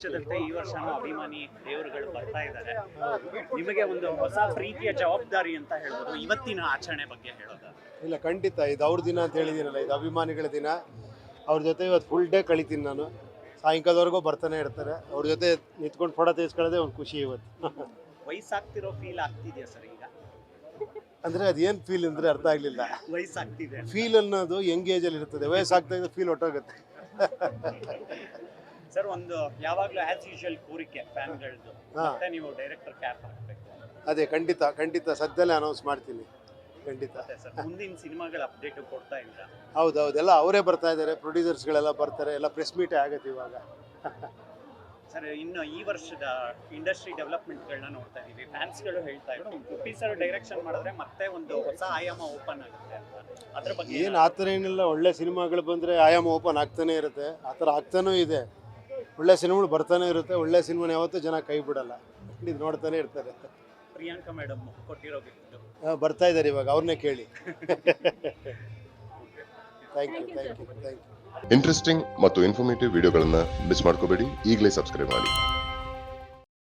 ವರ್ಷದಂತೆ ಈ ವರ್ಷನೂ ಅಭಿಮಾನಿ ದೇವರುಗಳು ಬರ್ತಾ ಇದ್ದಾರೆ. ನಿಮಗೆ ಒಂದು ಹೊಸ ಪ್ರೀತಿಯ ಜವಾಬ್ದಾರಿ ಅಂತ ಹೇಳ್ಬೋದು ಇವತ್ತಿನ ಆಚರಣೆ ಬಗ್ಗೆ ಹೇಳೋದು. ಇಲ್ಲ, ಖಂಡಿತ ಇದು ಅವ್ರ ದಿನ ಅಂತ ಹೇಳಿದ್ದೀನಲ್ಲ, ಇದು ಅಭಿಮಾನಿಗಳ ದಿನ. ಅವ್ರ ಜೊತೆ ಇವತ್ತು ಫುಲ್ ಡೇ ಕಳಿತೀನಿ ನಾನು. ಸಾಯಂಕಾಲದವರೆಗೂ ಬರ್ತಾನೆ ಇರ್ತಾರೆ. ಅವ್ರ ಜೊತೆ ನಿಂತ್ಕೊಂಡು ಫೋಟೋ ತೆಗೆಸ್ಕೊಳ್ಳೋದೇ ಒಂದು ಖುಷಿ ಇವತ್ತು. ವಯಸ್ಸಾಗ್ತಿರೋ ಫೀಲ್ ಆಗ್ತಿದೆಯಾ ಸರ್ ಈಗ? ಅಂದರೆ ಅದೇನು ಫೀಲ್ ಅಂದರೆ ಅರ್ಥ ಆಗಲಿಲ್ಲ. ವಯಸ್ಸಾಗ್ತಿದೆ ಫೀಲ್ ಅನ್ನೋದು ಯಂಗ್ ಏಜಲ್ಲಿ ಇರ್ತದೆ, ವಯಸ್ಸಾಗ್ತಾ ಇದ್ದ ಫೀಲ್ ಹೊಟ್ಟೋಗುತ್ತೆ. ಸರ್, ಒಂದು ಯಾವಾಗಲೂ ಆಸ್ ಯೂಶುವಲ್ ಕೋರಿಕೆ ಫ್ಯಾನ್ಗಳದ್ದು, ಮತ್ತೆ ನೀವು ಡೈರೆಕ್ಟರ್ ಕ್ಯಾಪ್ ಹಾಕಬೇಕು. ಅದೇ ಖಂಡಿತ ಸದ್ಯದಲ್ಲೇ ಅನೌನ್ಸ್ ಮಾಡ್ತೀನಿ. ಖಂಡಿತ ಸರ್, ಮುಂದಿನ ಸಿನಿಮಾಗಳ ಅಪ್ಡೇಟ್ ಕೊಡ್ತಾ ಇಲ್ಲ? ಹೌದೌದು, ಎಲ್ಲ ಅವರೇ ಬರ್ತಾ ಇದ್ದಾರೆ, ಪ್ರೊಡ್ಯೂಸರ್ಸ್ಗಳೆಲ್ಲ ಬರ್ತಾರೆ, ಎಲ್ಲ ಪ್ರೆಸ್ ಮೀಟೇ ಆಗುತ್ತೆ ಇವಾಗ. ಸರ್, ಇನ್ನು ಈ ವರ್ಷದ ಇಂಡಸ್ಟ್ರಿ ಡೆವಲಪ್ಮೆಂಟ್ಗಳನ್ನ ನೋಡ್ತಾ ಇದೀವಿ. ಫ್ಯಾನ್ಸ್ಗಳು ಹೇಳ್ತಾ ಇದ್ರು ಉಪ್ಪಿ ಸರ್ ಡೈರೆಕ್ಷನ್ ಮಾಡಿದ್ರೆ ಮತ್ತೆ ಒಂದು ಹೊಸ ಆಯಾಮ ಓಪನ್ ಆಗುತ್ತೆ ಅಂತ. ಅದ್ರ ಬಗ್ಗೆ ಏನು ಆ ಥರ ಏನಿಲ್ಲ, ಒಳ್ಳೆ ಸಿನಿಮಾಗಳು ಬಂದರೆ ಆಯಾಮ ಓಪನ್ ಆಗ್ತಾನೆ ಇರುತ್ತೆ. ಆ ಥರ ಆಗ್ತಾನೂ ಇದೆ. ಒಳ್ಳೆ ಸಿನಿಮಾಗಳು ಬರ್ತಾನೆ ಇರುತ್ತೆ. ಒಳ್ಳೆ ಸಿನಿಮಾನ ಯಾವತ್ತೂ ಜನ ಕೈ ಬಿಡಲ್ಲ, ಇದು ನೋಡ್ತಾನೆ ಇರ್ತಾರೆ. ಪ್ರಿಯಾಂಕಾ ಮೇಡಮ್ ಕೊಟ್ಟಿರೋ ಗಿಫ್ಟ್ ಬರ್ತಾ ಇದ್ದಾರೆ ಇವಾಗ, ಅವ್ರನ್ನೇ ಕೇಳಿ. Thank you. ಇಂಟ್ರೆಸ್ಟಿಂಗ್ ಮತ್ತು ಇನ್ಫಾರ್ಮೇಟಿವ್ ವಿಡಿಯೋಗಳನ್ನು ಮಿಸ್ ಮಾಡ್ಕೋಬೇಡಿ. ಈಗಲೇ ಸಬ್ಸ್ಕ್ರೈಬ್ ಮಾಡಿ.